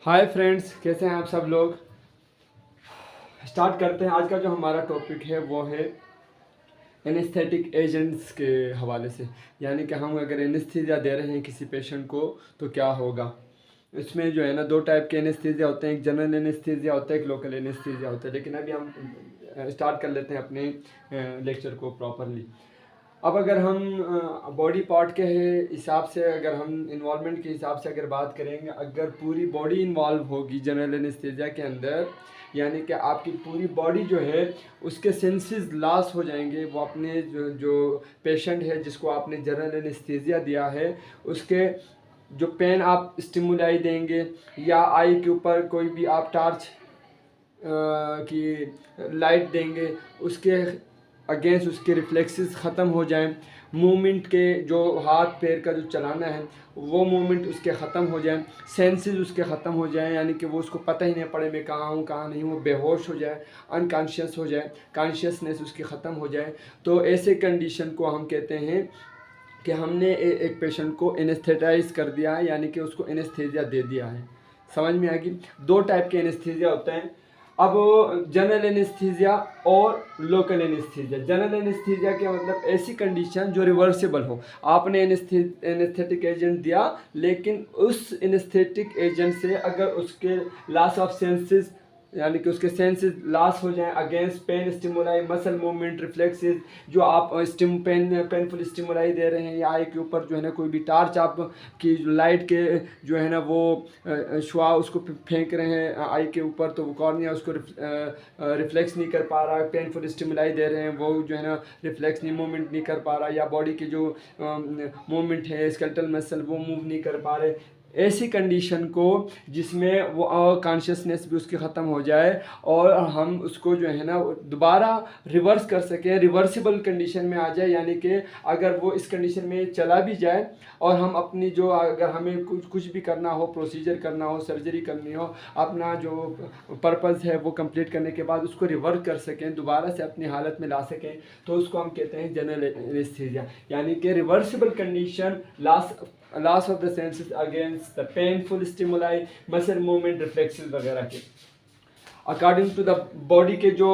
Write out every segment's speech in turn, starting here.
Hi friends, कैसे हैं आप सब लोग। स्टार्ट करते हैं। आज का जो हमारा टॉपिक है वो है एनेस्थेटिक एजेंट्स के हवाले से, यानी कि हम अगर एनेस्थीसिया दे रहे हैं किसी पेशेंट को तो क्या होगा। इसमें जो है ना दो टाइप के एनेस्थीसिया होते हैं, एक जनरल एनेस्थीसिया होता है, एक लोकल एनेस्थीसिया होता है। लेकिन अभी हम स्टार्ट कर लेते हैं अपने लेक्चर को प्रॉपरली। अब अगर हम बॉडी पार्ट के हिसाब से, अगर हम इन्वॉल्वमेंट के हिसाब से अगर बात करेंगे, अगर पूरी बॉडी इन्वॉल्व होगी जनरल एनेस्थीसिया के अंदर, यानी कि आपकी पूरी बॉडी जो है उसके सेंसेस लॉस हो जाएंगे। वो अपने जो पेशेंट है जिसको आपने जनरल एनेस्थीसिया दिया है उसके जो पेन आप स्टिमुलाई देंगे या आई के ऊपर कोई भी आप टार्च की लाइट देंगे, उसके अगेंस्ट उसके रिफ्लेक्सेस ख़त्म हो जाएं, मूवमेंट के जो हाथ पैर का जो चलाना है वो मूवमेंट उसके ख़त्म हो जाए, सेंसेस उसके ख़त्म हो जाए, यानी कि वो उसको पता ही नहीं पड़े मैं कहाँ हूँ कहाँ नहीं हूँ, बेहोश हो जाए, अनकॉन्शियस हो जाए, कॉन्शियसनेस उसकी ख़त्म हो जाए। तो ऐसे कंडीशन को हम कहते हैं कि हमने एक पेशेंट को एनेस्थेटाइज कर दिया है, यानी कि उसको एनेस्थीसिया दे दिया है। समझ में आएगी। दो टाइप के एनेस्थीसिया होते हैं। अब जनरल एनेस्थीसिया और लोकल एनेस्थीसिया। जनरल एनेस्थीसिया के मतलब ऐसी कंडीशन जो रिवर्सिबल हो। आपने एनेस्थेटिक एजेंट दिया, लेकिन उस एनेस्थेटिक एजेंट से अगर उसके लॉस ऑफ सेंसेस, यानी कि उसके सेंसेस लॉस हो जाएं against pain stimuli, muscle movement, reflexes, जो आप पेनफुल स्टिमुलाई दे रहे हैं, या आई के ऊपर जो है ना कोई भी टार्च आप की लाइट के जो है ना वो शुआ उसको फेंक रहे हैं आई के ऊपर, तो वो कॉर्निया उसको रिफ्लेक्स नहीं कर पा रहा। पेनफुल स्टिमुलाई दे रहे हैं, वो जो है ना रिफ्लेक्स नहीं, मूवमेंट नहीं कर पा रहा, या बॉडी की जो मूवमेंट है स्केलेटल मसल वो मूव नहीं कर पा रहे। ऐसी कंडीशन को जिसमें वो कॉन्शियसनेस भी उसकी ख़त्म हो जाए और हम उसको जो है ना दोबारा रिवर्स कर सकें, रिवर्सिबल कंडीशन में आ जाए, यानी कि अगर वो इस कंडीशन में चला भी जाए और हम अपनी जो, अगर हमें कुछ भी करना हो, प्रोसीजर करना हो, सर्जरी करनी हो, अपना जो पर्पज़ है वो कंप्लीट करने के बाद उसको रिवर्स कर सकें, दोबारा से अपनी हालत में ला सकें, तो उसको हम कहते हैं जनरल एनेस्थीसिया। यानी कि reversible condition, loss of the senses against the painful stimuli, muscle movement, reflexes वगैरह के अकॉर्डिंग टू द बॉडी के जो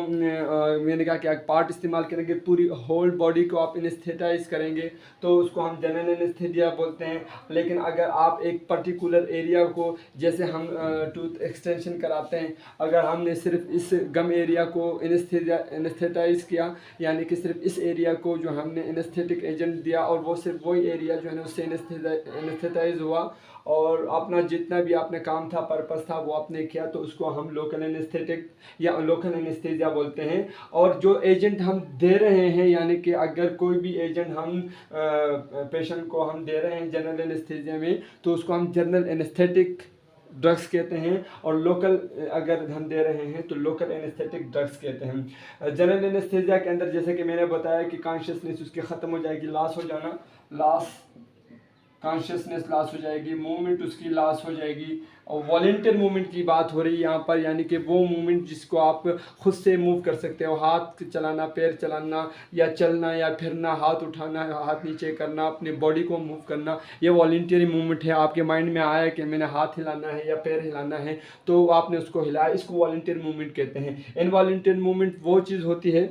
मैंने कहा कि पार्ट इस्तेमाल करेंगे, पूरी होल बॉडी को आप एनेस्थेटाइज करेंगे तो उसको हम जनरल एनेस्थीसिया बोलते हैं। लेकिन अगर आप एक पर्टिकुलर एरिया को, जैसे हम टूथ एक्सटेंशन कराते हैं, अगर हमने सिर्फ इस गम एरिया को एनेस्थेटाइज किया, यानी कि सिर्फ इस एरिया को जो हमने एनेस्थेटिक एजेंट दिया और वो सिर्फ वही एरिया जो है ना उससे एनेस्थेटाइज हुआ और अपना जितना भी आपने काम था, पर्पस था, वो आपने किया, तो उसको हम लोकल एनेस्थेटिक या लोकल एनेस्थीसिया बोलते हैं। और जो एजेंट हम दे रहे हैं, यानी कि अगर कोई भी एजेंट हम पेशेंट को हम दे रहे हैं जनरल एनेस्थीसिया में, तो उसको हम जनरल एनेस्थेटिक ड्रग्स कहते हैं, और लोकल अगर हम दे रहे हैं तो लोकल एनेस्थेटिक ड्रग्स कहते हैं। जनरल एनेस्थीसिया के अंदर जैसे कि मैंने बताया कि कॉन्शियसनेस उसकी ख़त्म हो जाएगी, लॉस हो जाना, लॉस कॉन्शियसनेस लॉस हो जाएगी, मूवमेंट उसकी लॉस हो जाएगी। और वॉलेंटियर मूवमेंट की बात हो रही है यहाँ पर, यानी कि वो मूवमेंट जिसको आप खुद से मूव कर सकते हो, हाथ चलाना, पैर चलाना, या चलना या फिरना, हाथ उठाना, हाथ नीचे करना, अपनी बॉडी को मूव करना, ये वॉलेंटियरी मूवमेंट है। आपके माइंड में आया कि मैंने हाथ हिलाना है या पैर हिलाना है, तो आपने उसको हिलाया, इसको वॉलेंटियर मूवमेंट कहते हैं। इनवॉलेंटियर मूवमेंट वो चीज़ होती है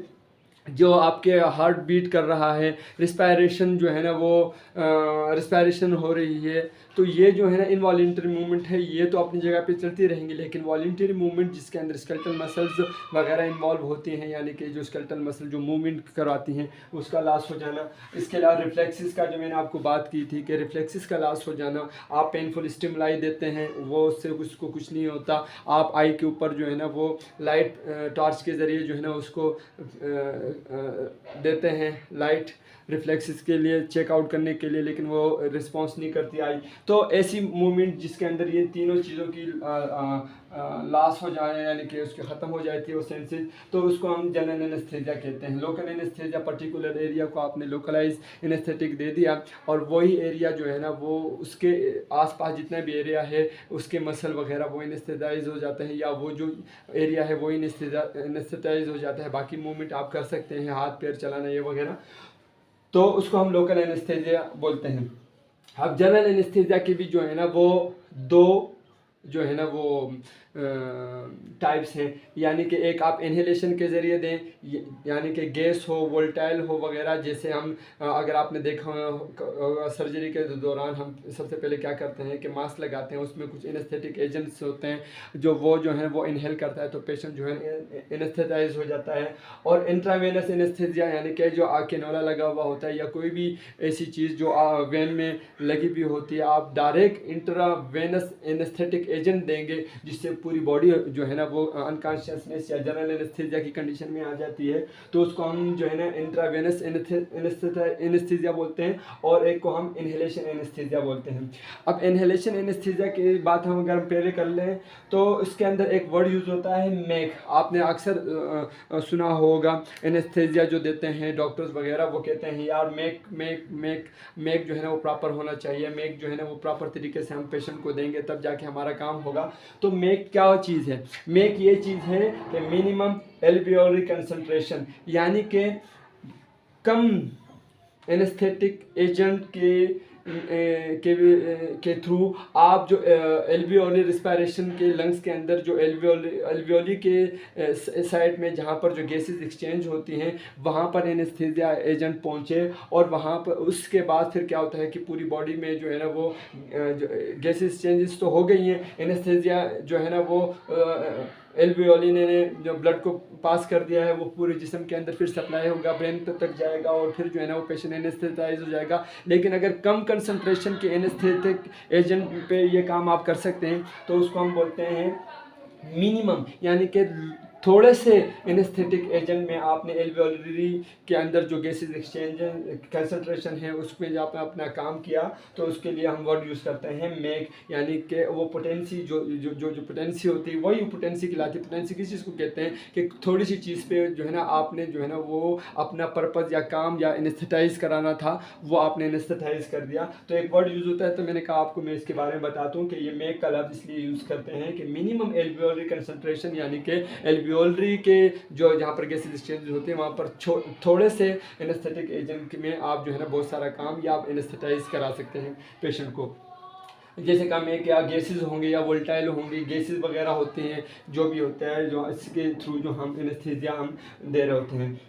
जो आपके हार्ट बीट कर रहा है, रिस्पायरेशन जो है ना वो रिस्पायरेशन हो रही है, तो ये जो है ना इनवॉलेंटरी मूवमेंट है, ये तो अपनी जगह पे चलती रहेंगी। लेकिन वॉलेंटरी मूवमेंट जिसके अंदर स्केलेटल मसल्स वगैरह इन्वॉल्व होती हैं, यानी कि जो स्केलेटल मसल जो मूवमेंट करवाती हैं, उसका लॉस हो जाना। इसके अलावा रिफ्लेक्सेस का जो मैंने आपको बात की थी कि रिफ्लेक्सेस का लॉस हो जाना, आप पेनफुल स्टिमुलाई देते हैं, वो उससे उसको कुछ नहीं होता, आप आई के ऊपर जो है ना वो लाइट टॉर्च के ज़रिए जो है ना उसको देते हैं लाइट रिफ्लेक्सेस के लिए, चेकआउट करने के लिए, लेकिन वो रिस्पांस नहीं करती आई। तो ऐसी मूवमेंट जिसके अंदर ये तीनों चीज़ों की लॉस हो जाए, यानी कि उसके ख़त्म हो जाती है वो सेंसेस, तो उसको हम जनरल एनेस्थीसिया कहते हैं। लोकल एनेस्थीसिया, पर्टिकुलर एरिया को आपने लोकलाइज एनेस्थेटिक दे दिया और वही एरिया जो है ना वो उसके आसपास जितना भी एरिया है उसके मसल वगैरह वो एनेस्थेटाइज हो जाते हैं, या वो जो एरिया है वो एनेस्थेटाइज हो जाता है, बाकी मूवमेंट आप कर सकते हैं, हाथ पैर चलाना ये वगैरह, तो उसको हम लोकल एनेस्थीसिया बोलते हैं। अब जनरल एनेस्थीसिया की भी जो है ना वो दो जो है ना वो टाइप्स हैं, यानी कि एक आप इन्हेलेशन के ज़रिए दें, यानी कि गैस हो, वोल्टाइल हो वगैरह। जैसे हम अगर आपने देखा हो सर्जरी के दौरान हम सबसे पहले क्या करते हैं कि मास्क लगाते हैं, उसमें कुछ एनेस्थेटिक एजेंट्स होते हैं जो जो है वो इनहेल करता है तो पेशेंट जो है एनेस्थेटाइज हो जाता है। और इंट्रावेनस एनेस्थेसिया यानी कि जो कैनोला लगा हुआ होता है या कोई भी ऐसी चीज़ जो वेन में लगी हुई होती है, आप डायरेक्ट इंट्रावेनस एनेस्थेटिक एजेंट देंगे जिससे पूरी बॉडी जो है ना वो अनकॉन्शियसनेस या जनरल एनेस्थीसिया की कंडीशन में आ जाती है। तो उसको हम जो है ना इंट्रावेनस एनेस्थीसिया बोलते हैं, और एक को हम इन्हेलेशन एनेस्थीसिया बोलते हैं। अब इन्हेलेशन एनेस्थीसिया की बात हम अगर पहले कर लें तो इसके अंदर एक वर्ड यूज़ होता है मैक। आपने अक्सर सुना होगा एनेस्थीसिया जो देते हैं डॉक्टर्स वगैरह, वो कहते हैं यार मैक मैक मैक मैक जो है ना वो प्रॉपर होना चाहिए, मैक जो है ना वो प्रॉपर तरीके से हम पेशेंट को देंगे तब जाके हमारा काम होगा। तो मेक क्या चीज़ है? मेक ये चीज़ है कि मिनिमम एल्वियोलरी कंसंट्रेशन, यानी कि कम एनेस्थेटिक एजेंट के थ्रू आप जो एल्वियोलरी रिस्पायरेशन के लंग्स के अंदर जो एल्वियोली के साइड में जहाँ पर जो गैसेस एक्सचेंज होती हैं वहाँ पर एनेस्थीसिया एजेंट पहुँचे, और वहाँ पर उसके बाद फिर क्या होता है कि पूरी बॉडी में जो है ना वो गैसेस चेंजेस तो हो गई हैं, एनेस्थीसिया जो है ना वो एल्वियोली ने जो ब्लड को पास कर दिया है वो पूरे जिस्म के अंदर फिर सप्लाई होगा, ब्रेन तक जाएगा और फिर जो है ना वो पेशेंट एनेस्थेटाइज हो जाएगा। लेकिन अगर कम कंसंट्रेशन के एनेस्थेटिक एजेंट पे ये काम आप कर सकते हैं तो उसको हम बोलते हैं मिनिमम, यानी कि थोड़े से एनेस्थेटिक एजेंट में आपने एल्वियोलरी के अंदर जो गैसेस एक्सचेंज कंसंट्रेशन है उसमें जो आपने अपना काम किया तो उसके लिए हम वर्ड यूज़ करते हैं मेक, यानी कि वो पोटेंसी जो जो जो जो पोटेंसी होती है वही पोटेंसी कहलाती है। पोटेंसी किस चीज़ को कहते हैं कि थोड़ी सी चीज़ पे जो है ना आपने जो है ना वो अपना पर्पज़ या काम या एनेस्थेटाइज कराना था वो आपने एनेस्थेटाइज कर दिया। तो एक वर्ड यूज़ होता है, तो मैंने कहा आपको मैं इसके बारे में बताता हूँ कि ये मेक का लफ्ज़ इसलिए यूज़ करते हैं कि मिनिमम एल्वियोलरी कंसंट्रेशन, यानी कि एल्वियोलरी के जो जहाँ पर गैसेस एक्सचेंज होते हैं वहाँ पर थोड़े से एनेस्थेटिक एजेंट में आप जो है ना बहुत सारा काम या आप एनेस्थेटाइज करा सकते हैं पेशेंट को। जैसे काम है कि गैसेस होंगे या वोल्टाइल होंगे, गैसेस वगैरह होते हैं जो भी होता है जो इसके थ्रू जो हम एनेस्थीसिया हम दे रहे होते हैं।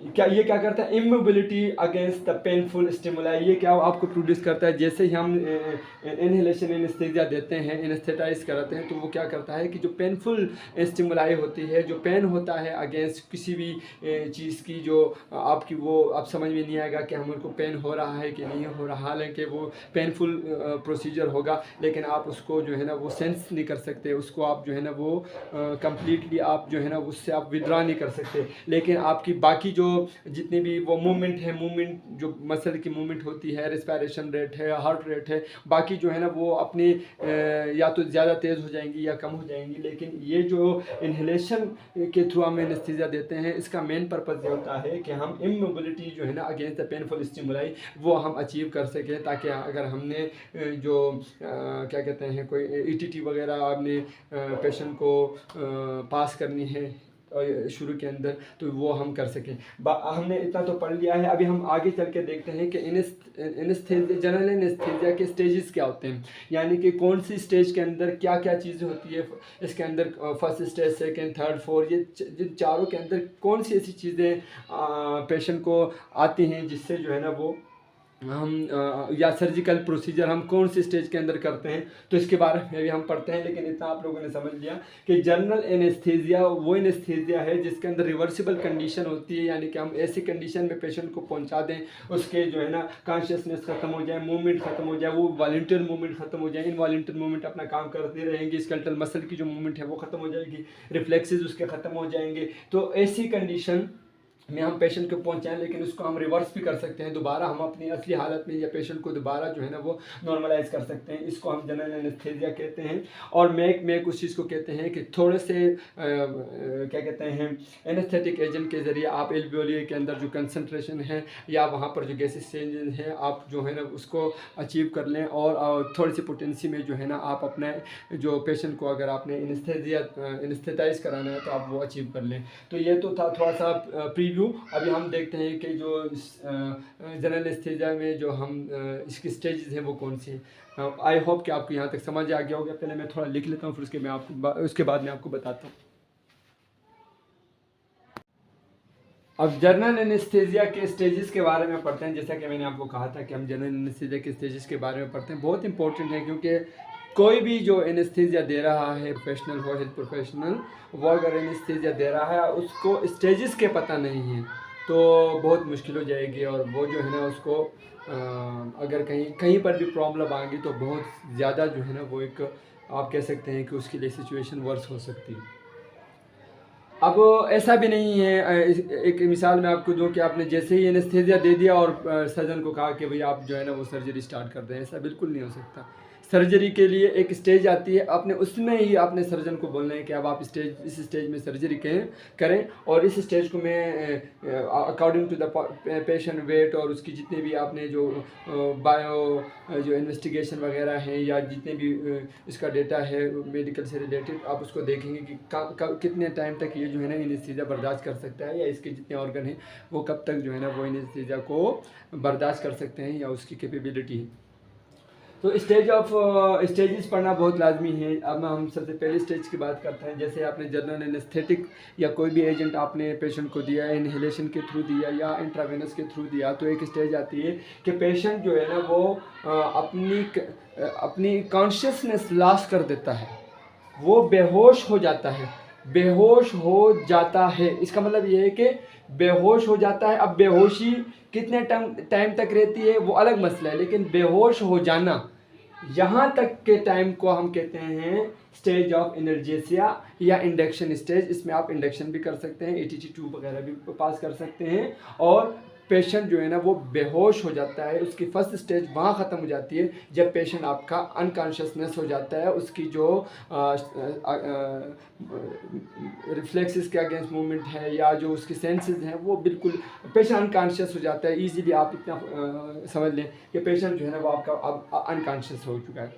ये क्या करता है? Immobility against the painful stimuli, ये क्या आपको प्रोड्यूस करता है? जैसे ही हम इनहेलेशन एनेस्थीसिया देते हैं, एनेस्थेटाइज कराते हैं, तो वो क्या करता है कि जो पेनफुल स्टिमुलाई होती है, जो पेन होता है अगेंस्ट किसी भी चीज़ की जो आपकी वो आप समझ में नहीं आएगा कि हमको पेन हो रहा है कि नहीं हो रहा, हालांकि वो पेनफुल प्रोसीजर होगा लेकिन आप उसको जो है ना वो सेंस नहीं कर सकते, उसको आप जो है ना वो कम्प्लीटली आप जो है ना उससे आप विड्रा नहीं कर सकते। लेकिन आपकी बाकी जो जितनी भी वो मूवमेंट है, मूवमेंट जो मसल की मूवमेंट होती है, रिस्पायरेशन रेट है, हार्ट रेट है, बाकी जो है ना वो अपनी या तो ज़्यादा तेज़ हो जाएंगी या कम हो जाएंगी। लेकिन ये जो इन्हेलेशन के थ्रू हम एनेस्थीसिया देते हैं इसका मेन पर्पज़ ये होता है कि हम इमोबिलिटी जो है ना अगेंस्ट द पेनफुल स्टिमुलाई वो हम अचीव कर सकें, ताकि अगर हमने जो क्या कहते हैं कोई ईटीटी वगैरह आपने पेशेंट को पास करनी है शुरू के अंदर तो वो हम कर सकें। हमने इतना तो पढ़ लिया है, अभी हम आगे चल के देखते हैं कि एनेस्थीसिया, जनरल एनेस्थीसिया के स्टेजेस क्या होते हैं, यानी कि कौन सी स्टेज के अंदर क्या क्या चीज़ें होती है। इसके अंदर first stage, second, third, fourth, ये जिन चारों के अंदर कौन सी ऐसी चीज़ें पेशेंट को आती हैं जिससे जो है ना वो हम या सर्जिकल प्रोसीजर हम कौन सी स्टेज के अंदर करते हैं, तो इसके बारे में भी हम पढ़ते हैं। लेकिन इतना आप लोगों ने समझ लिया कि जनरल एनेस्थीसिया वो एनेस्थीसिया है जिसके अंदर रिवर्सिबल कंडीशन होती है, यानी कि हम ऐसी कंडीशन में पेशेंट को पहुंचा दें उसके जो है ना कॉन्शियसनेस खत्म हो जाए, मूवमेंट खत्म हो जाए, वो वॉलंटियर मूवमेंट खत्म हो जाए, इनवॉलंटियर मूवमेंट अपना काम करते रहेंगे, स्केलेटल मसल की जो मूवमेंट है वो खत्म हो जाएगी, रिफ्लेक्सेस उसके खत्म हो जाएंगे। तो ऐसी कंडीशन में हम पेशेंट को पहुंचाएं, लेकिन उसको हम रिवर्स भी कर सकते हैं, दोबारा हम अपनी असली हालत में या पेशेंट को दोबारा जो है ना वो नॉर्मलाइज कर सकते हैं। इसको हम जनरल एनेस्थीसिया कहते हैं। और मेक उस चीज़ को कहते हैं कि थोड़े से क्या कहते हैं एनेस्थेटिक एजेंट के ज़रिए आप एल्वियोली के अंदर जो कंसंट्रेशन है या वहाँ पर जो गैसेस चेंजेस हैं आप जो है ना उसको अचीव कर लें, और थोड़ी सी पोटेंसी में जो है ना आप अपने जो पेशेंट को अगर आपने एनेस्थेटाइज कराना है तो आप वो अचीव कर लें। तो ये तो था थोड़ा सा प्रीवियस रिव्यू। अभी हम देखते हैं कि जो जनरल एनेस्थीसिया में जो हम इसकी स्टेजेस हैं वो कौन सी हैं। आई होप कि आपको यहाँ तक समझ आ गया होगा। पहले मैं थोड़ा लिख लेता हूँ, फिर उसके बाद मैं आपको बताता हूँ। अब जनरल एनेस्थीसिया के स्टेजेस के बारे में पढ़ते हैं। जैसा कि मैंने आपको कहा था कि हम जनरल एनेस्थीसिया के स्टेजेस के बारे में पढ़ते हैं। बहुत इंपॉर्टेंट है, क्योंकि कोई भी जो एनेस्थीसिया दे रहा है, प्रोफेशनल हो, हेल्थ प्रोफेशनल, वो अगर एनेस्थीसिया दे रहा है उसको स्टेजेस के पता नहीं है तो बहुत मुश्किल हो जाएगी। और वो जो है ना उसको अगर कहीं पर भी प्रॉब्लम आ गई तो बहुत ज़्यादा जो है ना वो एक आप कह सकते हैं कि उसके लिए सिचुएशन वर्स हो सकती है। अब ऐसा भी नहीं है, एक मिसाल मैं आपको दूं कि आपने जैसे ही एनेस्थीसिया दे दिया और सर्जन को कहा कि भाई आप जो है ना वो सर्जरी स्टार्ट कर दें, ऐसा बिल्कुल नहीं हो सकता। सर्जरी के लिए एक स्टेज आती है, आपने उसमें ही अपने सर्जन को बोलना है कि अब आप इस स्टेज में सर्जरी करें और इस स्टेज को मैं according to the patient weight और उसकी जितने भी आपने जो बायो जो इन्वेस्टिगेशन वगैरह हैं या जितने भी इसका डेटा है मेडिकल से रिलेटेड, आप उसको देखेंगे कि कितने टाइम तक ये जो है ना एनेस्थीसिया बर्दाश्त कर सकता है, या इसके जितने ऑर्गन हैं वो कब तक जो है ना वो एनेस्थीसिया को बर्दाश्त कर सकते हैं या उसकी कैपेबिलिटी है। तो स्टेजेस पढ़ना बहुत लाजमी है। अब हम सबसे पहले स्टेज की बात करते हैं। जैसे आपने जनरल एनेस्थेटिक या कोई भी एजेंट आपने पेशेंट को दिया, इनहेलेशन के थ्रू दिया या इंट्रावेनस के थ्रू दिया, तो एक स्टेज आती है कि पेशेंट जो है ना वो अपनी कॉन्शियसनेस लॉस कर देता है, वो बेहोश हो जाता है। बेहोश हो जाता है इसका मतलब ये है कि बेहोश हो जाता है। अब बेहोशी कितने टाइम तक रहती है वो अलग मसला है, लेकिन बेहोश हो जाना यहाँ तक के टाइम को हम कहते हैं स्टेज ऑफ एनर्जेसिया या इंडक्शन स्टेज। इसमें आप इंडक्शन भी कर सकते हैं, ATT ट्यूब वगैरह भी पास कर सकते हैं और पेशेंट जो है ना वो बेहोश हो जाता है। उसकी फर्स्ट स्टेज वहाँ ख़त्म हो जाती है जब पेशेंट आपका अनकॉन्शियसनेस हो जाता है। उसकी जो रिफ्लेक्सेस के अगेंस्ट मूवमेंट है या जो उसकी सेंसेस हैं वो बिल्कुल पेशेंट अनकॉन्शियस हो जाता है। इजीली आप इतना समझ लें कि पेशेंट जो है ना वो आपका अब अनकॉन्शियस हो चुका है।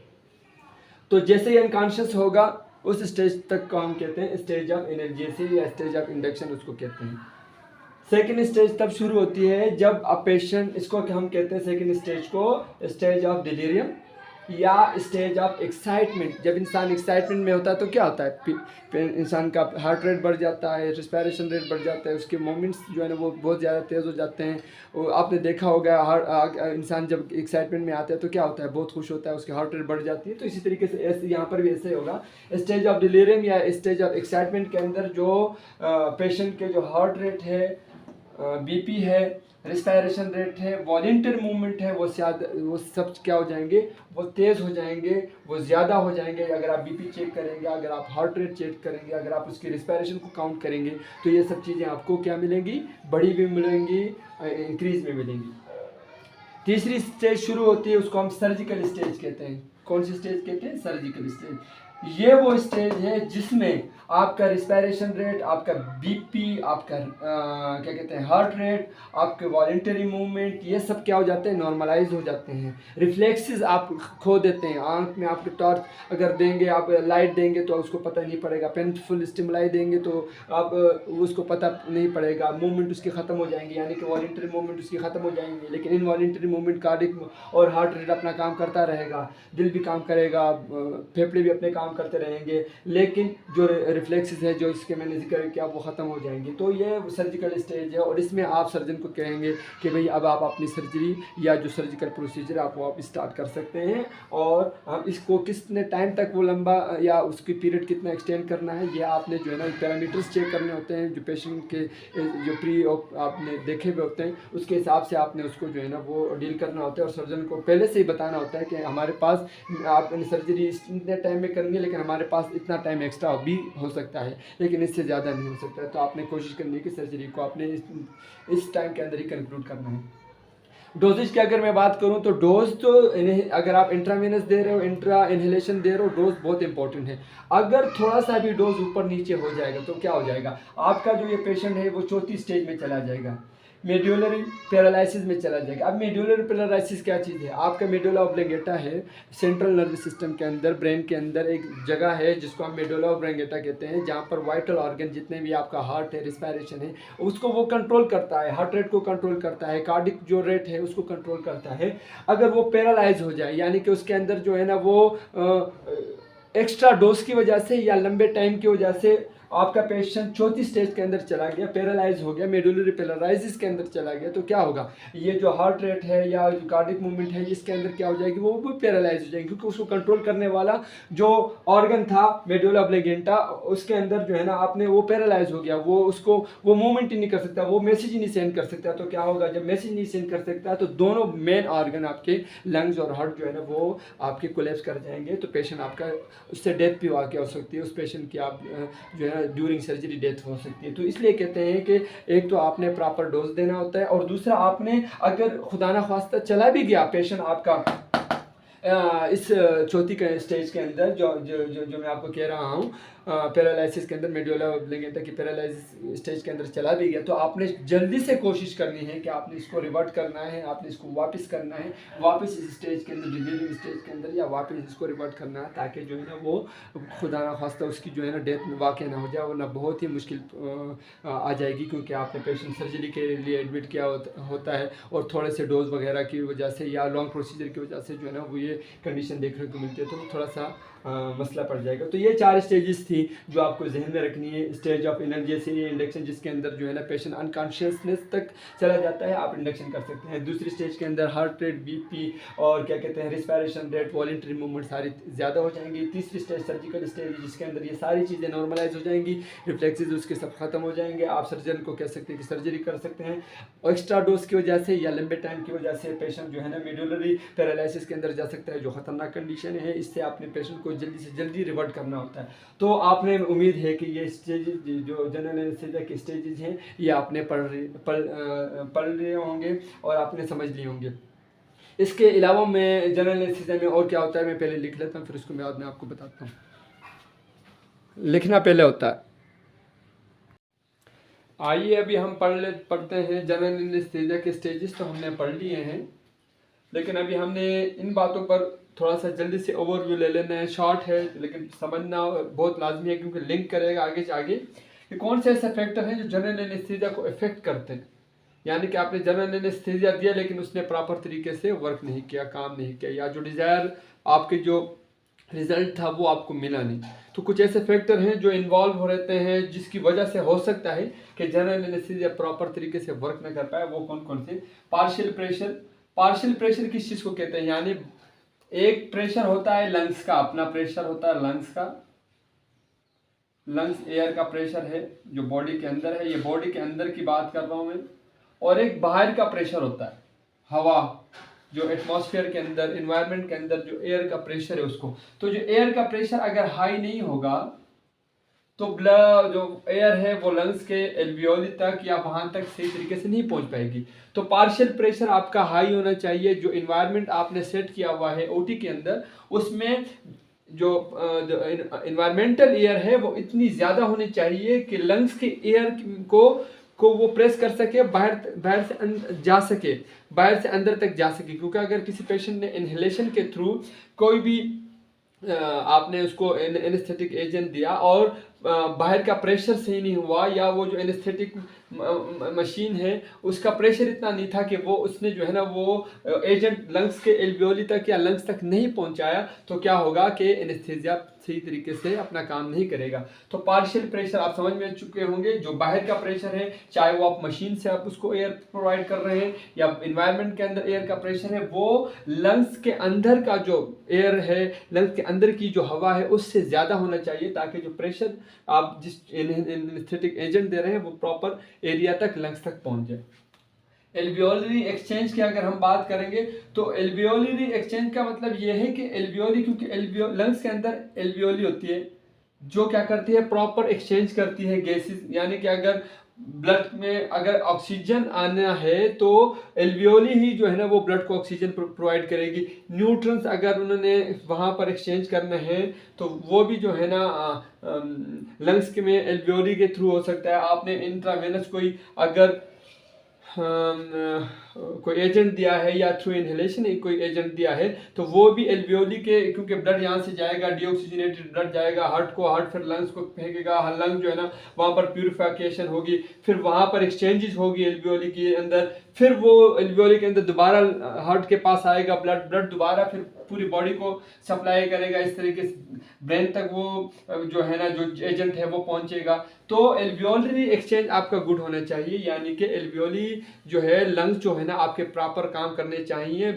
तो जैसे ही अनकॉन्शियस होगा उस स्टेज तक को हम कहते हैं स्टेज ऑफ एनर्जेसिया या स्टेज ऑफ इंडक्शन उसको कहते हैं। सेकेंड स्टेज तब शुरू होती है जब अब पेशेंट, इसको हम कहते हैं सेकेंड स्टेज को स्टेज ऑफ डिलीरियम या स्टेज ऑफ एक्साइटमेंट। जब इंसान एक्साइटमेंट में होता है तो क्या होता है, इंसान का हार्ट रेट बढ़ जाता है, रिस्पायरेशन रेट बढ़ जाता है, उसके मोमेंट्स जो है ना वो बहुत ज़्यादा तेज़ हो जाते हैं। वो आपने देखा होगा हर इंसान जब एक्साइटमेंट में आता है तो क्या होता है, बहुत खुश होता है, उसकी हार्ट रेट बढ़ जाती है। तो इसी तरीके से ऐसे यहाँ पर भी ऐसे होगा। स्टेज ऑफ डिलीरियम या स्टेज ऑफ एक्साइटमेंट के अंदर जो पेशेंट के जो हार्ट रेट है, BP है, रिस्पायरेशन रेट है, वॉलंटियर मूवमेंट है, वो सब क्या हो जाएंगे, वो तेज़ हो जाएंगे, वो ज़्यादा हो जाएंगे। अगर आप BP चेक करेंगे, अगर आप हार्ट रेट चेक करेंगे, अगर आप उसकी रिस्पायरेशन को काउंट करेंगे तो ये सब चीज़ें आपको क्या मिलेंगी, बढ़ी भी मिलेंगी, इंक्रीज में मिलेंगी। तीसरी स्टेज शुरू होती है, उसको हम सर्जिकल स्टेज कहते हैं। कौन सी स्टेज कहते हैं, सर्जिकल स्टेज। ये वो स्टेज है जिसमें आपका रिस्पायरेशन रेट, आपका BP, आपका क्या कहते हैं हार्ट रेट, आपके वॉलंटरी मूवमेंट, ये सब क्या हो जाते हैं, नॉर्मलाइज हो जाते हैं। रिफ्लेक्सेस आप खो देते हैं। आंख में आप टॉर्च अगर देंगे, आप लाइट देंगे तो उसको पता नहीं पड़ेगा, पेनफुल स्टिमुलाई देंगे तो आप उसको पता नहीं पड़ेगा, मूवमेंट उसकी ख़त्म हो जाएंगे, यानी कि वॉलंटरी मूवमेंट उसकी ख़त्म हो जाएंगे। लेकिन इनवॉलंटरी मूवमेंट, कार्डिक और हार्ट रेट अपना काम करता रहेगा, दिल भी काम करेगा, फेफड़े भी अपने काम करते रहेंगे, लेकिन जो रिफ्लेक्सेस है जो इसके मैंने जिक्र किया वो ख़त्म हो जाएंगे। तो ये सर्जिकल स्टेज है और इसमें आप सर्जन को कहेंगे कि भाई अब आप अपनी सर्जरी या जो सर्जिकल प्रोसीजर आप वो आप स्टार्ट कर सकते हैं। और हम इसको कितने टाइम तक वो लंबा या उसकी पीरियड कितना एक्सटेंड करना है, ये आपने जो है ना पैरामीटर्स चेक करने होते हैं जो पेशेंट के जो प्री आपने देखे हुए होते हैं, उसके हिसाब से आपने उसको जो है ना वो डील करना होता है। और सर्जन को पहले से ही बताना होता है कि हमारे पास आपने सर्जरी इतने टाइम में करनी है, लेकिन हमारे पास इतना टाइम एक्स्ट्रा भी हो सकता है, लेकिन इससे ज़्यादा नहीं हो सकता है। तो आपने कोशिश करनी है कि सर्जरी को आपने इस टाइम के अंदर ही कंक्लूड करना है। डोजेज की अगर मैं बात करूं तो डोज तो अगर आप इंट्रावेनस दे रहे हो, इंट्रा इनहेलेशन दे रहे हो, डोज बहुत इंपॉर्टेंट है। अगर थोड़ा सा भी डोज ऊपर नीचे हो जाएगा तो क्या हो जाएगा, आपका जो ये पेशेंट है वो चौथी स्टेज में चला जाएगा। मेड्यूलरी पैरालिसिस में चला जाएगा। अब मेड्यूलरी पैरालिसिस क्या चीज़ है? आपका मेडुला ऑब्लिंगेटा है, सेंट्रल नर्वस सिस्टम के अंदर, ब्रेन के अंदर एक जगह है जिसको हम मेडुला ऑब्लिंगेटा कहते हैं, जहाँ पर वाइटल ऑर्गन जितने भी आपका हार्ट है, रिस्पायरेशन है, उसको वो कंट्रोल करता है, हार्ट रेट को कंट्रोल करता है, कार्डिक जो रेट है उसको कंट्रोल करता है। अगर वो पैरालाइज हो जाए, यानी कि उसके अंदर जो है ना वो एक्स्ट्रा डोज की वजह से या लंबे टाइम की वजह से आपका पेशेंट चौथी स्टेज के अंदर चला गया, पैरालाइज हो गया, मेडुलरी पैरालिसिस के अंदर चला गया, तो क्या होगा? ये जो हार्ट रेट है या जो कार्डिक मूवमेंट है इसके अंदर क्या हो जाएगी? वो भी पैरालाइज हो जाएगी, क्योंकि उसको कंट्रोल करने वाला जो ऑर्गन था मेडुला ऑब्लिंगेटा, उसके अंदर जो है ना आपने वो पैरालाइज हो गया, वो उसको वो मूवमेंट ही नहीं कर सकता, वो मैसेज ही नहीं सेंड कर सकता। तो क्या होगा? जब मैसेज नहीं सेंड कर सकता तो दोनों मेन ऑर्गन आपके लंग्स और हार्ट जो है ना वो आपके कोलैप्स कर जाएंगे, तो पेशेंट आपका उससे डेथ भी वाक़ हो सकती है, उस पेशेंट की आप जो है ड्यूरिंग सर्जरी डेथ हो सकती है। तो इसलिए कहते हैं कि एक तो आपने प्रॉपर डोज देना होता है, और दूसरा आपने अगर खुदा ना ख्वास्ता चला भी गया पेशेंट आपका इस चौथी के स्टेज के अंदर जो जो जो, जो मैं आपको कह रहा हूँ पैरालिसिस के अंदर, मेडुला ऑब्लिंगेटा की पैरालिसिस स्टेज के अंदर चला भी गया, तो आपने जल्दी से कोशिश करनी है कि आपने इसको रिवर्ट करना है, आपने इसको वापस करना है, वापस इस स्टेज के अंदर, डिलीवरिंग स्टेज के अंदर, या वापस इसको रिवर्ट करना है, ताकि जो है ना वो खुदा ना खास्ता उसकी जो है ना डेथ वाक़ ना हो जाए, वरना बहुत ही मुश्किल आ जाएगी, क्योंकि आपने पेशेंट सर्जरी के लिए एडमिट किया होता है, और थोड़े से डोज वगैरह की वजह से या लॉन्ग प्रोसीजर की वजह से जो है ना वो ये कंडीशन देखने को मिलती है, तो थोड़ा सा मसला पड़ जाएगा। तो ये 4 स्टेजेस थी जो आपको जहन में रखनी है। स्टेज ऑफ इमरजेंसी इंडक्शन, जिसके अंदर जो है ना पेशेंट अनकॉन्शियसनेस तक चला जाता है, आप इंडक्शन कर सकते हैं। दूसरी स्टेज के अंदर हार्ट रेट, बीपी और क्या कहते हैं रिस्पायरेशन रेट, वॉलंटरी मूवमेंट सारी ज़्यादा हो जाएंगी। तीसरी स्टेज सर्जिकल स्टेज, जिसके अंदर ये सारी चीज़ें नॉर्मलाइज हो जाएंगी, रिफ्लेक्सेस उसके सब खत्म हो जाएंगे, आप सर्जन को कह सकते हैं कि सर्जरी कर सकते हैं। एक्स्ट्रा डोज की वजह से या लंबे टाइम की वजह से पेशेंट जो है ना मेडुलरी पैरालिसिस के अंदर जा सकता है, जो खतरनाक कंडीशन है, इससे आपने पेशेंट को जल्दी से जल्दी रिवर्ट करना होता है। तो आपने उम्मीद है कि ये स्टेजेस जो जनरल एनेस्थीसिया के स्टेजेस हैं ये आपने पढ़ लिए होंगे और आपने समझ लिए होंगे। इसके अलावा मैं जनरल एनेस्थीसिया में और क्या होता है मैं पहले लिख लेता हूँ, फिर उसको बाद में आपको बताता हूँ। लिखना पहले होता है। आइए अभी हम पढ़ते हैं जनरल एनेस्थीसिया के स्टेजेस। तो हमने पढ़ लिए हैं, लेकिन अभी हमने इन बातों पर थोड़ा सा जल्दी से ओवरव्यू ले लेना है। शॉर्ट है लेकिन समझना बहुत लाजमी है, क्योंकि लिंक करेगा आगे से आगे कि कौन से ऐसे फैक्टर हैं जो जनरल एनेस्थीसिया को इफेक्ट करते हैं। यानी कि आपने जनरल एनेस्थीसिया दिया लेकिन उसने प्रॉपर तरीके से वर्क नहीं किया, काम नहीं किया, या जो डिज़ायर आपके जो रिजल्ट था वो आपको मिला नहीं। तो कुछ ऐसे फैक्टर हैं जो इन्वॉल्व हो रहते हैं, जिसकी वजह से हो सकता है कि जनरल एनेस्थीसिया प्रॉपर तरीके से वर्क न कर पाए। वो कौन कौन से? Partial pressure. पार्शियल प्रेशर किस चीज़ को कहते हैं? यानी एक प्रेशर होता है लंग्स का, अपना प्रेशर होता है लंग्स का, लंग्स एयर का प्रेशर है जो बॉडी के अंदर है, ये बॉडी के अंदर की बात कर रहा हूँ मैं। और एक बाहर का प्रेशर होता है, हवा जो एटमॉस्फेयर के अंदर, इन्वायरमेंट के अंदर जो एयर का प्रेशर है उसको। तो जो एयर का प्रेशर अगर हाई नहीं होगा तो ब्लड जो एयर है वो लंग्स के एल्वियोली तक या वहाँ तक सही तरीके से नहीं पहुँच पाएगी। तो पार्शियल प्रेशर आपका हाई होना चाहिए। जो इन्वायरमेंट आपने सेट किया हुआ है ओटी के अंदर, उसमें जो इन्वायरमेंटल एयर है वो इतनी ज़्यादा होनी चाहिए कि लंग्स के एयर को वो प्रेस कर सके, बाहर से जा सके, बाहर से अंदर तक जा सके। क्योंकि अगर किसी पेशेंट ने इनहेलेशन के थ्रू कोई भी आपने उसको एनेस्थेटिक एजेंट दिया और बाहर का प्रेशर सही नहीं हुआ, या वो जो एनेस्थेटिक मशीन है उसका प्रेशर इतना नहीं था कि वो उसने जो है ना वो एजेंट लंग्स के एल्वियोली तक या लंग्स तक नहीं पहुंचाया, तो क्या होगा कि एनेस्थीसिया सही तरीके से अपना काम नहीं करेगा। तो पार्शियल प्रेशर आप समझ में चुके होंगे, जो बाहर का प्रेशर है, चाहे वो आप मशीन से आप उसको एयर प्रोवाइड कर रहे हैं या इन्वायरमेंट के अंदर एयर का प्रेशर है, वो लंग्स के अंदर का जो एयर है, लंग्स के अंदर की जो हवा है उससे ज़्यादा होना चाहिए, ताकि जो प्रेशर आप जिस एनेस्थेटिक एजेंट दे रहे हैं वो प्रॉपर एरिया तक, लंग्स तक पहुंच जाए। एल्वियोलरी एक्सचेंज की अगर हम बात करेंगे तो एल्वियोलरी एक्सचेंज का मतलब ये है कि एल्वियोली, क्योंकि लंग्स के अंदर एल्वियोली होती है जो क्या करती है, प्रॉपर एक्सचेंज करती है गैसेस। यानी कि अगर ब्लड में अगर ऑक्सीजन आना है तो एल्वियोली ही जो है ना वो ब्लड को ऑक्सीजन प्रोवाइड करेगी। न्यूट्रॉन्स अगर उन्होंने वहाँ पर एक्सचेंज करना है तो वो भी जो है ना लंग्स के में एल्वियोली के थ्रू हो सकता है। आपने इंट्रावेनस कोई अगर कोई एजेंट दिया है या थ्रू इनहेलेशन कोई एजेंट दिया है, तो वो भी एल्वियोली के, क्योंकि ब्लड यहाँ से जाएगा, डीऑक्सीजनेटेड ब्लड जाएगा हार्ट फिर लंग्स को फेंकेगा, लंग जो है ना वहाँ पर प्यूरिफिकेशन होगी, फिर वहाँ पर एक्सचेंजेस होगी एल्वियोली के अंदर, फिर वो एल्वियोली के अंदर दोबारा हार्ट के पास आएगा ब्लड दोबारा फिर पूरी बॉडी को सप्लाई करेगा, इस तरीके से ब्रेन तक वो जो है ना जो एजेंट है वो पहुंचेगा। तो एल्वियोलरी एक्सचेंज आपका गुड होना चाहिए, यानी कि एल्वियोली जो है लंग्स जो है ना आपके प्रॉपर काम करने चाहिए,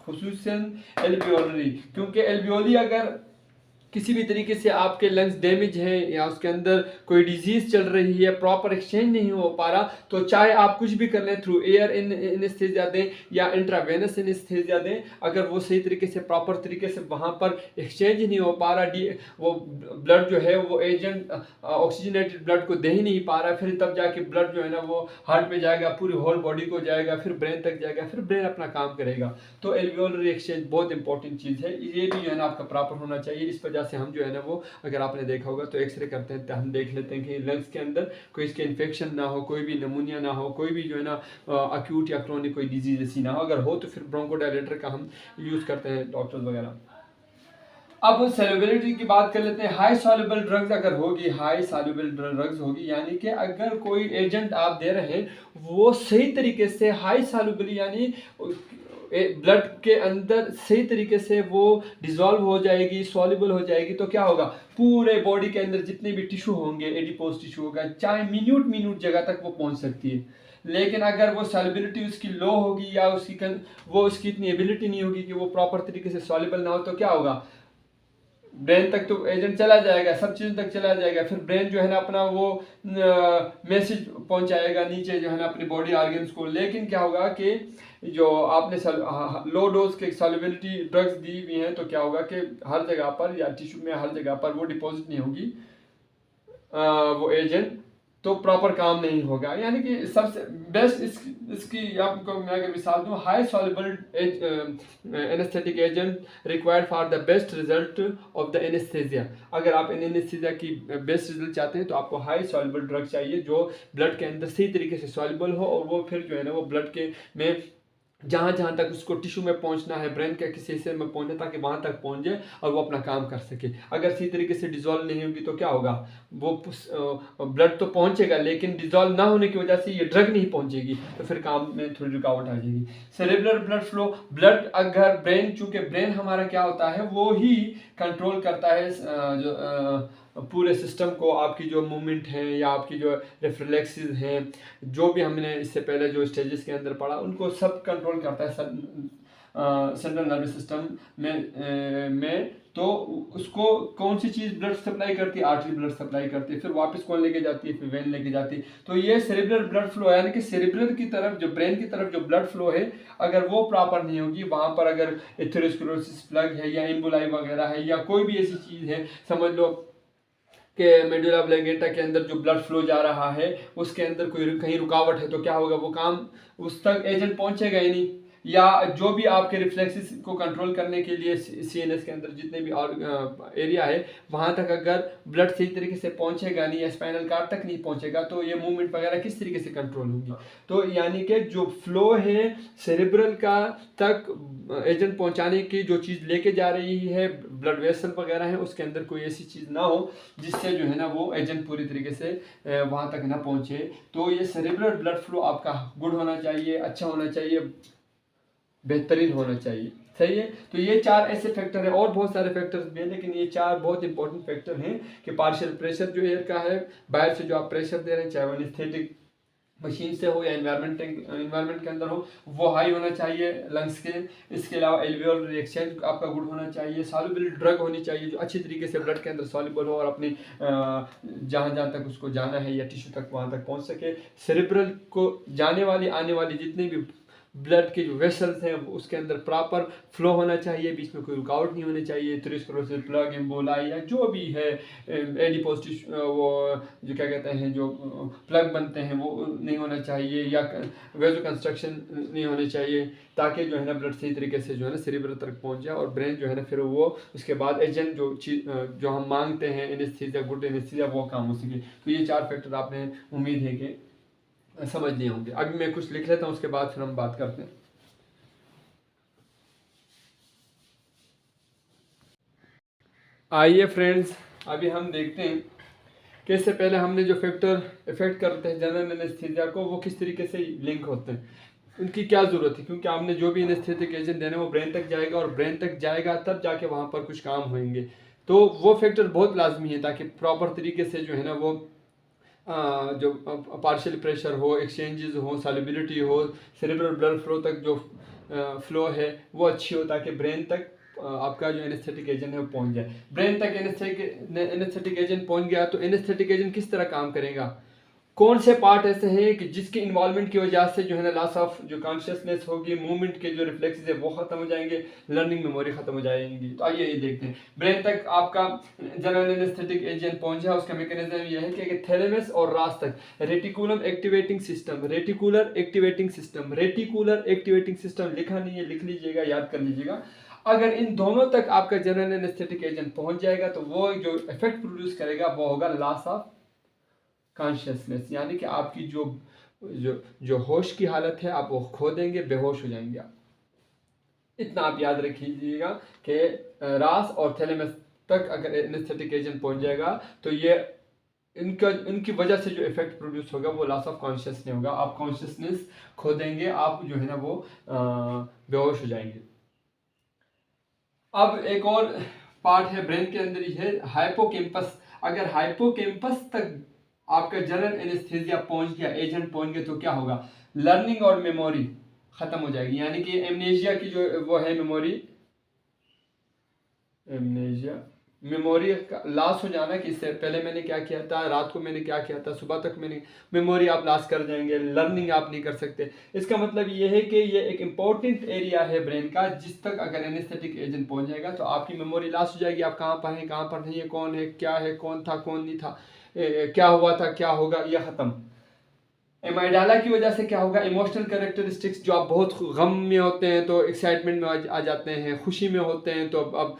खुसूसन एल्वियोलरी, क्योंकि एल्वियोली अगर किसी भी तरीके से आपके लंग्स डैमेज हैं या उसके अंदर कोई डिजीज चल रही है, प्रॉपर एक्सचेंज नहीं हो पा रहा, तो चाहे आप कुछ भी कर लें, थ्रू एयर एनेस्थीसिया दें या इंट्रावेनस एनेस्थीसिया दें, अगर वो सही तरीके से प्रॉपर तरीके से वहाँ पर एक्सचेंज नहीं हो पा रहा, वो ब्लड जो है वो एजेंट ऑक्सीजनेटेड ब्लड को दे ही नहीं पा रहा, फिर तब जाके ब्लड जो है ना वो हार्ट में जाएगा, पूरी होल बॉडी को जाएगा, फिर ब्रेन तक जाएगा, फिर ब्रेन अपना काम करेगा। तो एल्वियोलरी एक्सचेंज बहुत इंपॉर्टेंट चीज़ है, ये भी जो है ना आपका प्रॉपर होना चाहिए। इस वजह से हम जो है ना वो, अगर आपने देखा होगा तो एक्सरे करते हैं तो हम देख लेते हैं कि लंग्स के अंदर कोई इसके इन्फेक्शन ना हो, कोई भी नमूनिया ना हो, कोई भी जो है ना अक्यूट या क्रोनिक कोई डिजीज ऐसी ना हो, अगर हो तो फिर ब्रोंकोडायलेटर का हम यूज़ करते हैं डॉक्टर्स वगैरह। अब सॉल्युबिलिटी की बात कर लेते हैं। हाई सॉल्युबल ड्रग्स अगर होगी, हाई सॉल्युबल ड्रग्स होगी, यानी कि अगर कोई एजेंट आप दे रहे हैं वो सही तरीके से हाई सॉल्युबल यानी ब्लड के अंदर सही तरीके से वो डिजॉल्व हो जाएगी, सॉल्युबल हो जाएगी, तो क्या होगा, पूरे बॉडी के अंदर जितने भी टिश्यू होंगे, एडिपोज टिश्यू होगा, चाहे मिन्यूट जगह तक वो पहुंच सकती है। लेकिन अगर वो सॉल्युबिलिटी उसकी लो होगी या उसकी इतनी एबिलिटी नहीं होगी कि वो प्रॉपर तरीके से सॉल्युबल ना हो, तो क्या होगा, ब्रेन तक तो एजेंट चला जाएगा, सब चीज़ तक चला जाएगा, फिर ब्रेन जो है ना अपना वो मैसेज पहुंचाएगा नीचे जो है ना अपनी बॉडी ऑर्गन्स को। लेकिन क्या होगा कि जो आपने लो डोज के सॉल्युबिलिटी ड्रग्स दी हुई हैं, तो क्या होगा कि हर जगह पर या टिश्यू में हर जगह पर वो डिपॉजिट नहीं होगी वो एजेंट, तो प्रॉपर काम नहीं होगा। यानी कि सबसे बेस्ट इसकी आपको मैं अगर मिसाल दूँ, high soluble anaesthetic agent required for the best result of the anaesthesia. अगर आप एनेस्थीसिया की बेस्ट रिजल्ट चाहते हैं तो आपको हाई सॉल्युबल ड्रग चाहिए जो ब्लड के अंदर सही तरीके से सॉल्युबल हो, और वो फिर जो है ना वो ब्लड के में जहाँ जहाँ तक उसको टिश्यू में पहुँचना है, ब्रेन के किसी हिस्से में पहुँचना, ताकि वहाँ तक पहुँच जाए और वो अपना काम कर सके। अगर सही तरीके से डिजॉल्व नहीं होगी तो क्या होगा, वो ब्लड तो पहुँचेगा लेकिन डिजॉल्व ना होने की वजह से ये ड्रग नहीं पहुँचेगी, तो फिर काम में थोड़ी रुकावट आ जाएगी। सेरेब्रल ब्लड फ्लो, ब्लड अगर ब्रेन, चूँकि ब्रेन हमारा क्या होता है वो ही कंट्रोल करता है जो पूरे सिस्टम को, आपकी जो मूवमेंट है या आपकी जो रिफ्लेक्सेस हैं, जो भी हमने इससे पहले जो स्टेजेस के अंदर पढ़ा, उनको सब कंट्रोल करता है सेंट्रल नर्वस सिस्टम में। तो उसको कौन सी चीज़ ब्लड सप्लाई करती है, आर्टरी ब्लड सप्लाई करती है, फिर वापस कौन लेके जाती है, फिर वेन लेके जाती है। तो ये सेरेब्रल ब्लड फ्लो है, यानी कि सेरेब्रल की तरफ जो ब्रेन की तरफ जो ब्लड फ्लो है, अगर वो प्रॉपर नहीं होगी, वहाँ पर अगर एथेरोस्क्लेरोसिस प्लग है या एम्बोलाई वगैरह है या कोई भी ऐसी चीज़ है, समझ लो कि मेडुला ऑब्लिंगेटा के अंदर जो ब्लड फ्लो जा रहा है उसके अंदर कोई कहीं रुकावट है, तो क्या होगा, वो काम उस तक एजेंट पहुंचेगा ही नहीं। या जो भी आपके रिफ्लेक्सेस को कंट्रोल करने के लिए सीएनएस के अंदर जितने भी और एरिया है, वहाँ तक अगर ब्लड सही तरीके से पहुँचेगा नहीं या स्पाइनल कार्ड तक नहीं पहुँचेगा, तो ये मूवमेंट वगैरह किस तरीके से कंट्रोल होगी। तो यानी कि जो फ्लो है सेरेब्रल का तक एजेंट पहुँचाने की जो चीज़ लेके जा रही है, ब्लड वेसल वगैरह है, उसके अंदर कोई ऐसी चीज़ ना हो जिससे जो है ना वो एजेंट पूरी तरीके से वहाँ तक ना पहुँचे। तो ये सेरेब्रल ब्लड फ्लो आपका गुड होना चाहिए, अच्छा होना चाहिए, बेहतरीन होना चाहिए, सही है। तो ये चार ऐसे फैक्टर हैं, और बहुत सारे फैक्टर्स भी हैं, लेकिन ये चार बहुत इंपॉर्टेंट फैक्टर हैं कि पार्शियल प्रेशर जो एयर का है, बाहर से जो आप प्रेशर दे रहे हैं, चाहे वो एनेस्थेटिक मशीन से हो या इन्वायरमेंट के अंदर हो, वो हाई होना चाहिए लंग्स के। इसके अलावा एल्वियोलर एक्सचेंज आपका गुड होना चाहिए, सॉल्युबल ड्रग होनी चाहिए जो अच्छी तरीके से ब्लड के अंदर सॉल्युबल हो और अपने जहाँ जहाँ तक उसको जाना है या टिश्यू तक वहाँ तक पहुँच सके। सेरेब्रल को जाने वाली आने वाली जितनी भी ब्लड के जो वेसल्स हैं उसके अंदर प्रॉपर फ्लो होना चाहिए, बीच में कोई रुकावट नहीं होनी चाहिए। एथेरोस्क्लेरोसिस प्लग, एम्बोलाई या जो भी है एडिपोज वो जो क्या कहते हैं जो प्लग बनते हैं वो नहीं होना चाहिए, या वेजो कंस्ट्रक्शन नहीं होनी चाहिए, ताकि जो है ना ब्लड सही तरीके से जो है ना सेरेब्रल तक पहुंच जाए और ब्रेन जो है ना फिर वो उसके बाद एजेंट जो चीज जो हम मांगते हैं एनेस्थीसिया, गुड एनेस्थीसिया, वो काम हो सके। तो ये चार फैक्टर आपने उम्मीद है कि समझ लिए होंगे। अभी मैं कुछ लिख लेता हूँ, उसके बाद फिर हम बात करते हैं। आइए फ्रेंड्स, अभी हम देखते हैं कि इससे पहले हमने जो फैक्टर इफेक्ट करते हैं जनरल एनेस्थीसिया को, वो किस तरीके से लिंक होते हैं, उनकी क्या ज़रूरत है, क्योंकि आपने जो भी एनेस्थेटिक एजेंट देने वो ब्रेन तक जाएगा, और ब्रेन तक जाएगा तब जाके वहाँ पर कुछ काम होंगे। तो वो फैक्टर बहुत लाजमी है ताकि प्रॉपर तरीके से जो है ना वो जो पार्शियल प्रेशर हो, एक्सचेंजेस हो, सॉल्युबिलिटी हो, सेरेब्रल ब्लड फ्लो तक जो फ्लो है वो अच्छी हो, ताकि ब्रेन तक आपका जो एनेस्थेटिक एजेंट है वो पहुंच जाए। ब्रेन तक एनेस्थेटिक एजेंट पहुंच गया तो एनेस्थेटिक एजेंट किस तरह काम करेगा, कौन से पार्ट ऐसे हैं कि जिसके इन्वॉल्वमेंट की वजह से जो है ना लॉस ऑफ जो कॉन्शियसनेस होगी, मूवमेंट के जो रिफ्लेक्सेस है वो खत्म हो जाएंगे, लर्निंग मेमोरी खत्म हो जाएंगी। तो आइए ये देखते हैं। ब्रेन तक आपका जनरल एनेस्थेटिक एजेंट पहुंचा, उसका मैकेनिज्म ये है कि थैलेमस और रास तक reticulum activating system, reticular activating system, reticular activating system लिखा नहीं है, लिख लीजिएगा, याद कर लीजिएगा। अगर इन दोनों तक आपका जनरल एनेस्थेटिक एजेंट पहुंच जाएगा तो वो जो इफेक्ट प्रोड्यूस करेगा वो होगा लॉस ऑफ कॉन्शियसनेस, यानी कि आपकी जो जो जो होश की हालत है आप वो खो देंगे, बेहोश हो जाएंगे आप। इतना आप याद रखिएगा कि रास और थैलेमस तक अगर एनेस्थेटिक एजेंट पहुंच जाएगा तो ये इनकी वजह से जो इफेक्ट प्रोड्यूस होगा वो लॉस ऑफ कॉन्शियसनेस होगा, आप कॉन्शियसनेस खो देंगे, आप जो है ना वो बेहोश हो जाएंगे। अब एक और पार्ट है ब्रेन के अंदर ही है, हाइपोकैम्पस। अगर हाइपोकैम्पस तक आपका जनरल एनेस्थीसिया पहुंच गया, एजेंट पहुंच गया, तो क्या होगा, लर्निंग और मेमोरी खत्म हो जाएगी, यानी कि एमनेशिया की जो वो है मेमोरी, एमनेशिया मेमोरी लॉस हो जाना। कि इससे पहले मैंने क्या किया था, रात को मैंने क्या किया था, सुबह तक मैंने, मेमोरी आप लॉस कर जाएंगे, लर्निंग आप नहीं कर सकते। इसका मतलब ये है कि ये एक इंपॉर्टेंट एरिया है ब्रेन का, जिस तक अगर एनेस्थेटिक एजेंट पहुंच जाएगा तो आपकी मेमोरी लॉस हो जाएगी, आप कहाँ पर हैं, कहाँ पर नहीं है, कौन है, क्या है, कौन था, कौन नहीं था, क्या हुआ था, क्या होगा, यह खत्म। एमाइडाला की वजह से क्या होगा, इमोशनल कैरेक्टरिस्टिक्स, जो आप बहुत गम में होते हैं तो एक्साइटमेंट में आ जाते हैं, खुशी में होते हैं तो अब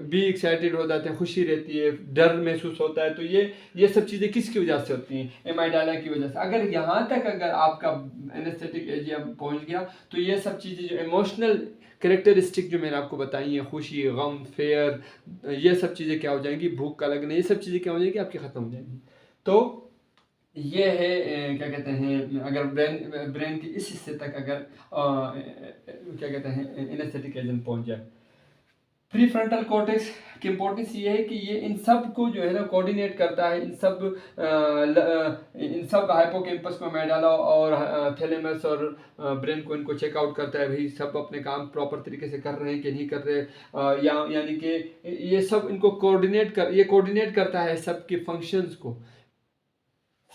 भी एक्साइटेड हो जाते हैं, खुशी रहती है, डर महसूस होता है, तो ये सब चीज़ें किसकी वजह से होती हैं, एमाइडाला की वजह से। अगर यहाँ तक अगर आपका एनेस्थेटिक एरिया पहुँच गया तो ये सब चीज़ें जो इमोशनल कैरेक्टरिस्टिक जो मैंने आपको बताई हैं, खुशी, गम, फेयर, ये सब चीज़ें क्या हो जाएंगी, भूख का लगना, ये सब चीज़ें क्या हो जाएंगी, आपकी ख़त्म हो जाएंगी। तो ये है क्या कहते हैं, अगर ब्रेन के इस हिस्से तक अगर क्या कहते हैं एनेस्थेटिक एजेंट पहुंच जाए। प्री फ्रंटल कॉर्टेक्स की इंपॉर्टेंस ये है कि ये इन सब को जो है ना कोऑर्डिनेट करता है, इन सब हाइपोकैम्पस को, मेडाला और थैलेमस और ब्रेन को, इनको चेकआउट करता है, भाई सब अपने काम प्रॉपर तरीके से कर रहे हैं कि नहीं कर रहे, यानी कि ये सब इनको कोऑर्डिनेट करता है सबके फंक्शंस को।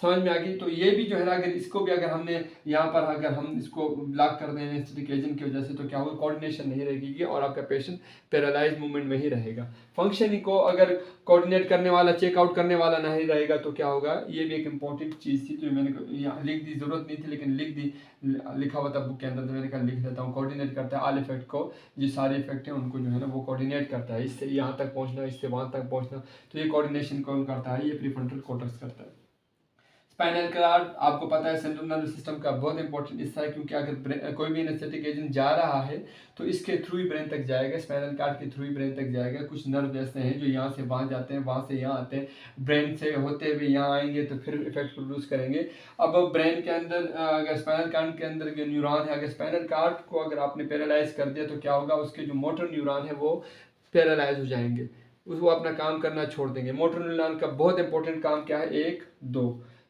समझ में आ गई। तो ये भी जो है ना, अगर इसको भी अगर हमने यहाँ पर अगर हम इसको ब्लॉक कर दें एनेस्थेटिक एजेंट की वजह से, तो क्या होगा, कोऑर्डिनेशन नहीं रहेगी और आपका पेशेंट पैरालाइज मूवमेंट में ही रहेगा। फंक्शनिंग को अगर कोऑर्डिनेट करने वाला, चेकआउट करने वाला नहीं रहेगा तो क्या होगा, ये भी एक इंपॉर्टेंट चीज़ थी जो मैंने यहाँ लिख दी, ज़रूरत नहीं थी लेकिन लिख दी, लिखा हुआ था बुक के अंदर, तो मैंने कहा लिख देता हूँ। कोऑर्डिनेट करता है ऑल इफेक्ट को, जो सारे इफेक्ट हैं उनको जो है ना वो कोऑर्डिनेट करता है, इससे यहाँ तक पहुँचना, इससे वहाँ तक पहुँचना, तो ये कोऑर्डिनेशन कौन करता है, ये प्रीफ्रंटल कॉर्टेक्स करता है। स्पाइनल कार्ड आपको पता है सेंट्रल नर्वस सिस्टम का बहुत इंपॉर्टेंट हिस्सा है, क्योंकि अगर कोई भी एनेस्थेटिक एजेंट जा रहा है तो इसके थ्रू ही ब्रेन तक जाएगा, स्पाइनल कार्ड के थ्रू ही ब्रेन तक जाएगा। कुछ नर्व ऐसे हैं जो यहाँ से वहाँ जाते हैं, वहाँ से यहाँ आते हैं, ब्रेन से होते हुए यहाँ आएंगे तो फिर इफेक्ट प्रोड्यूस करेंगे। अब ब्रेन के अंदर अगर स्पाइनल कार्ड के अंदर जो न्यूरॉन है, अगर स्पाइनल कार्ड को अगर आपने पैरालाइज कर दिया तो क्या होगा, उसके जो मोटर न्यूरॉन है वो पैरालाइज हो जाएंगे, वो अपना काम करना छोड़ देंगे। मोटर न्यूरॉन का बहुत इंपॉर्टेंट काम क्या है,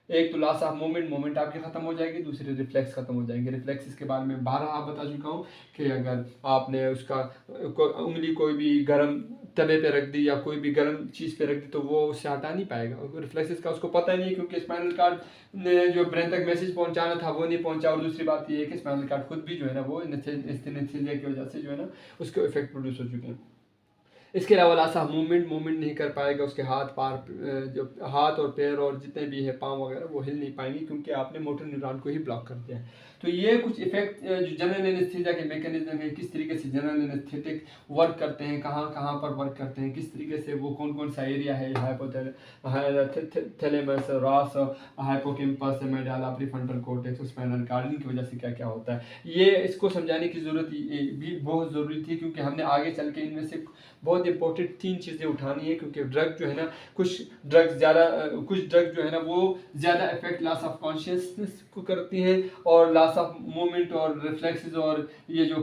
एक तो लॉस ऑफ मूवमेंट आपकी खत्म हो जाएगी, दूसरी रिफ्लेक्स खत्म हो जाएंगे। रिफ्लेक्स के बारे में 12 आप बता चुका हूँ कि अगर आपने उसका उंगली कोई भी गर्म तवे पे रख दी या कोई भी गर्म चीज़ पे रख दी तो वो उससे हटा नहीं पाएगा, रिफ्लेक्सेस का उसको पता ही नहीं, क्योंकि स्पाइनल कार्ड ने जो ब्रेन तक मैसेज पहुंचाना था वो नहीं पहुंचा। और दूसरी बात ये है कि स्पाइनल कार्ड खुद भी जो है ना वो एनेस्थीसिया की वजह से जो है ना उसके इफेक्ट प्रोड्यूस हो चुके हैं। इसके अलावा लासा मूवमेंट नहीं कर पाएगा, उसके जो हाथ और पैर और जितने भी है पाँव वगैरह वो हिल नहीं पाएंगे, क्योंकि आपने मोटर न्यूरॉन को ही ब्लॉक कर दिया है। तो ये कुछ इफेक्ट जो जनरल एनेस्थीसिया के मैकेनिज्म है, किस तरीके से जनरल एनेस्थेटिक वर्क करते हैं, कहाँ कहाँ पर वर्क करते हैं, किस तरीके से वो कौन कौन सा एरिया है, हाइपोथैलेमस, रॉस, hippocampus, medulla, prefrontal cortex, spinal cord, की वजह से क्या क्या होता है, ये इसको समझाने की ज़रूरत भी बहुत ज़रूरी थी, क्योंकि हमने आगे चल के इनमें से बहुत इंपॉर्टेंट 3 चीज़ें उठानी है। क्योंकि ड्रग जो है ना, कुछ ड्रग जो है ना वो ज़्यादा इफेक्ट लॉस ऑफ कॉन्शियसनेस को करती हैं, और लॉस ऑफ मूवमेंट और रिफ्लेक्सेस, और ये जो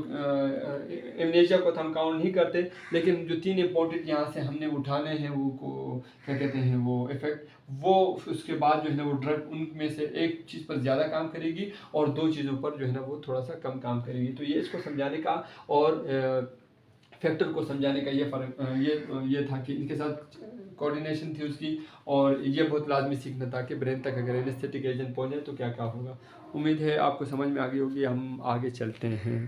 एमनेशिया को हम काउंट नहीं करते, लेकिन जो 3 इंपॉर्टेंट यहाँ से हमने उठाने हैं वो क्या कहते हैं वो इफेक्ट, वो उसके बाद जो है ना वो ड्रग उनमें से एक चीज़ पर ज़्यादा काम करेगी और 2 चीज़ों पर जो है ना वो थोड़ा सा कम काम करेगी। तो ये इसको समझाने का और फैक्टर को समझाने का ये फ़र्क ये था कि इनके साथ कोऑर्डिनेशन थी उसकी, और ये बहुत लाजमी सीखना था कि ब्रेन तक अगर एनेस्थेटिक एजेंट पहुंच जाए तो क्या क्या होगा। उम्मीद है आपको समझ में आ गई होगी। हम आगे चलते हैं।